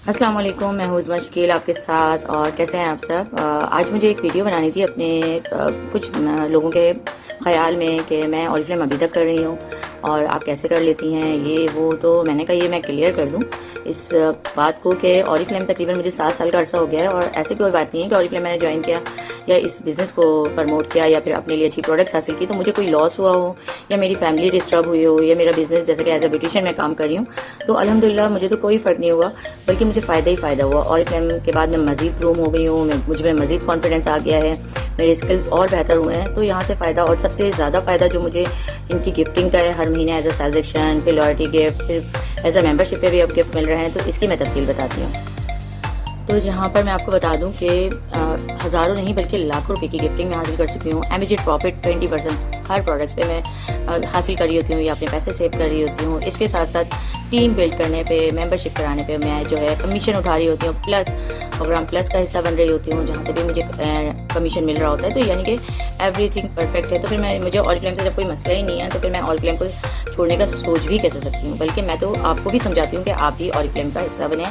अस्सलाम वालेकुम, मैं हूँ उज़्मा शकील आपके साथ। और कैसे हैं आप सब। आज मुझे एक वीडियो बनानी थी अपने कुछ लोगों के ख्याल में कि मैं ऑरिफ्लेम अभी तक कर रही हूँ और आप कैसे कर लेती हैं ये वो। तो मैंने कहा ये मैं क्लियर कर दूँ इस बात को कि ऑरिफ्लेम तकरीबन मुझे 7 साल का अर्सा हो गया है और ऐसी कोई बात नहीं है कि ऑरिफ्लेम मैंने ज्वाइन किया या इस बिज़नेस को प्रमोट किया या फिर अपने लिए अच्छी प्रोडक्ट्स हासिल की तो मुझे कोई लॉस हुआ हो या मेरी फैमिली डिस्टर्ब हुई हो या मेरा बिज़नेस जैसे कि एज ए ब्यूटिशियन मैं काम कर रही हूँ तो अल्हम्दुलिल्लाह मुझे तो कोई फ़र्क नहीं हुआ, बल्कि मुझे फ़ायदा ही फ़ायदा हुआ। ऑरिफ्लेम के बाद मैं मज़ीद ग्रूम हो गई हूँ, मुझ में मज़ीद कॉन्फिडेंस आ गया है, मेरे स्किल्स और बेहतर हुए हैं। तो यहाँ से फ़ायदा और सबसे ज़्यादा फ़ायदा जो मुझे इनकी गिफ्टिंग का है, हर महीने एज ए सेलेक्शन, फिर लॉयल्टी गिफ्ट, फिर एज ए मेंबरशिप पे भी अब गिफ्ट मिल रहे हैं। तो इसकी मैं तफसील बताती हूँ। तो यहाँ पर मैं आपको बता दूं कि हज़ारों नहीं बल्कि लाखों रुपए की गिफ्टिंग मैं हासिल कर चुकी हूँ। इमीडिएट प्रॉफिट 20% हर प्रोडक्ट्स पे मैं हासिल कर रही होती हूँ या अपने पैसे सेव कर रही होती हूँ। इसके साथ साथ टीम बिल्ड करने पे, मेंबरशिप कराने पे मैं जो है कमीशन उठा रही होती हूँ, प्लस प्रोग्राम प्लस का हिस्सा बन रही होती हूँ जहाँ से भी मुझे कमीशन मिल रहा होता है। तो यानी कि एवरीथिंग परफेक्ट है। तो फिर मुझे ऑरिफ्लेम से जब कोई मसला ही नहीं है तो फिर मैं ऑरिफ्लेम को छोड़ने का सोच भी कैसे सकती हूँ। बल्कि मैं तो आपको भी समझाती हूँ कि आप भी ऑरिफ्लेम का हिस्सा बने,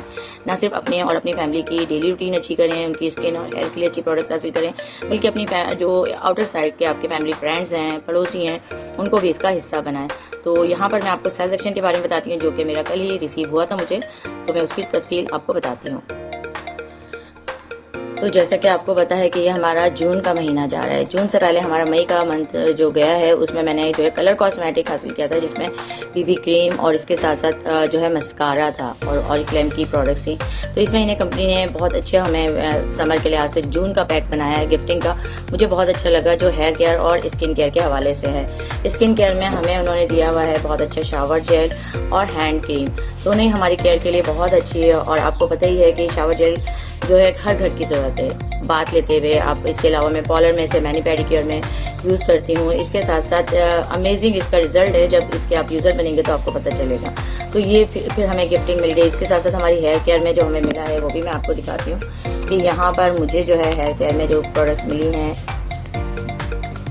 ना सिर्फ अपने और अपनी फैमिली की डेली रूटीन अच्छी करें, उनकी स्किन और हेल्थ के लिए अच्छी प्रोडक्ट्स हासिल करें, बल्कि अपनी जो आउटर साइड के आपके फैमिली फ्रेंड्स हैं, पड़ोसी हैं, उनको भी इसका हिस्सा बनाएं। तो यहाँ पर मैं आपको सेलेक्शन के बारे में बताती हूँ जो कि मेरा कल ही रिसीव हुआ था मुझे, तो मैं उसकी तफसील आपको बताती हूँ। तो जैसा कि आपको पता है कि ये हमारा जून का महीना जा रहा है। जून से पहले हमारा मई का मंथ जो गया है उसमें मैंने जो है कलर कॉस्मेटिक हासिल किया था, जिसमें बीबी क्रीम और इसके साथ साथ जो है मस्कारा था और ऑरिफ्लेम की प्रोडक्ट्स थी। तो इस महीने कंपनी ने बहुत अच्छा हमें समर के लिहाज से जून का पैक बनाया है गिफ्टिंग का। मुझे बहुत अच्छा लगा जो हेयर केयर और स्किन केयर के हवाले से है। स्किन केयर में हमें उन्होंने दिया हुआ है बहुत अच्छा शावर जेल और हैंड क्रीम, दोनों ही हमारी केयर के लिए बहुत अच्छी है। और आपको पता ही है कि शावर जेल जो है हर घर की ज़रूरत है बात लेते हुए। आप इसके अलावा मैं पॉलर में से मैनी पेडिक्योर में यूज़ करती हूँ। इसके साथ साथ अमेजिंग इसका रिजल्ट है, जब इसके आप यूज़र बनेंगे तो आपको पता चलेगा। तो ये फिर हमें गिफ्टिंग मिल गई। इसके साथ साथ हमारी हेयर केयर में जो हमें मिला है वो भी मैं आपको दिखाती हूँ कि यहाँ पर मुझे जो है हेयर केयर में जो प्रोडक्ट्स मिली हैं।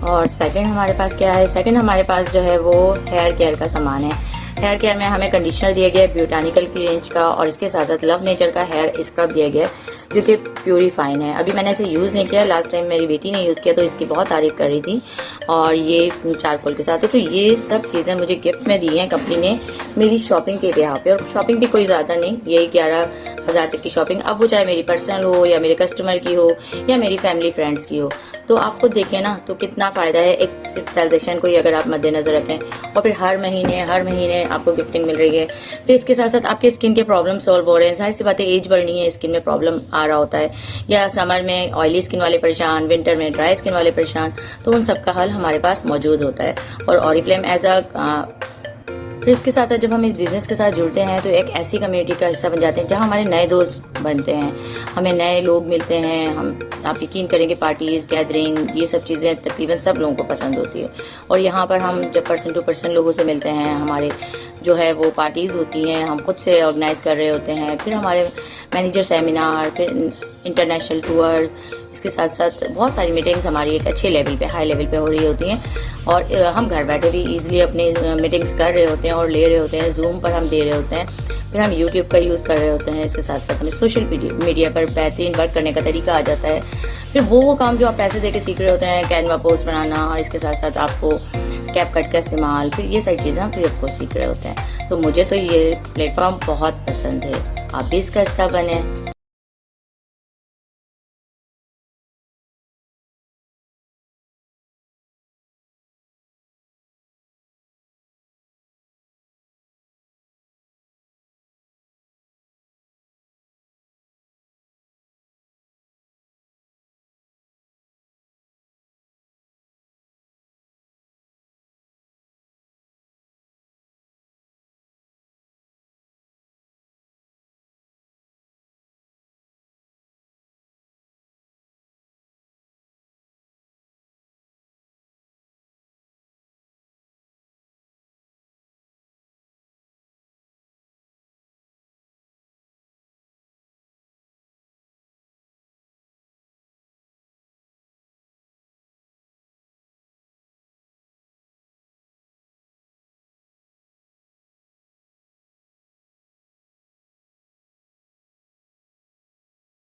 और सेकंड हमारे पास क्या है, सेकंड हमारे पास जो है वो हेयर केयर का सामान है। हेयर केयर में हमें कंडीशनर दिया गया है ब्यूटानिकल की रेंज का, और इसके साथ साथ लव नेचर का हेयर स्क्रब दिया गया है जो कि प्यूरीफाइन है। अभी मैंने इसे यूज़ नहीं किया, लास्ट टाइम मेरी बेटी ने यूज़ किया तो इसकी बहुत तारीफ कर रही थी। और ये चारकोल के साथ है। तो ये सब चीज़ें मुझे गिफ्ट में दी हैं कंपनी ने मेरी शॉपिंग के यहाँ पे। और शॉपिंग भी कोई ज़्यादा नहीं, यही 11,000 तक की शॉपिंग, अब वो चाहे मेरी पर्सनल हो या मेरे कस्टमर की हो या मेरी फैमिली फ्रेंड्स की हो। तो आप खुद देखें ना तो कितना फ़ायदा है एक सिर्फ सेलिब्रेशन को ही अगर आप मद्देनजर रखें और फिर हर महीने आपको गिफ्टिंग मिल रही है। फिर इसके साथ साथ आपके स्किन के प्रॉब्लम सॉल्व हो रहे हैं। जाहिर सी बात है एज बढ़नी है, स्किन में प्रॉब्लम आ रहा होता है, या समर में ऑयली स्किन वाले परेशान, विंटर में ड्राई स्किन वाले परेशान, तो उन सब का हल हमारे पास मौजूद होता है। और ऑरिफ्लेम एज अ फिर इसके साथ साथ जब हम इस बिज़नेस के साथ जुड़ते हैं तो एक ऐसी कम्युनिटी का हिस्सा बन जाते हैं जहाँ हमारे नए दोस्त बनते हैं, हमें नए लोग मिलते हैं। आप यकीन करेंगे पार्टीज़, गैदरिंग, ये सब चीज़ें तकरीबन सब लोगों को पसंद होती है। और यहाँ पर हम जब पर्सन टू पर्सन लोगों से मिलते हैं, हमारे जो है वो पार्टीज़ होती हैं, हम खुद से ऑर्गेनाइज़ कर रहे होते हैं। फिर हमारे मैनेजर सेमिनार, फिर इंटरनेशनल टूर्स, इसके साथ साथ बहुत सारी मीटिंग्स हमारी एक अच्छे लेवल पे, हाई लेवल पे हो रही होती हैं। और हम घर बैठे भी इजीली अपनी मीटिंग्स कर रहे होते हैं और ले रहे होते हैं। जूम पर हम दे रहे होते हैं, फिर हम यूट्यूब का यूज़ कर रहे होते हैं। इसके साथ साथ हमें सोशल मीडिया पर बेहतरीन वर्क करने का तरीका आ जाता है। फिर वो काम जो आप पैसे दे के सीख रहे होते हैं, कैनवा पोस्ट बनाना, इसके साथ साथ आपको कैप कट का इस्तेमाल, फिर ये सारी चीज़ें हम फिर आपको सीख रहे होते हैं। तो मुझे तो ये प्लेटफॉर्म बहुत पसंद है, आप भी इसका हिस्सा बने।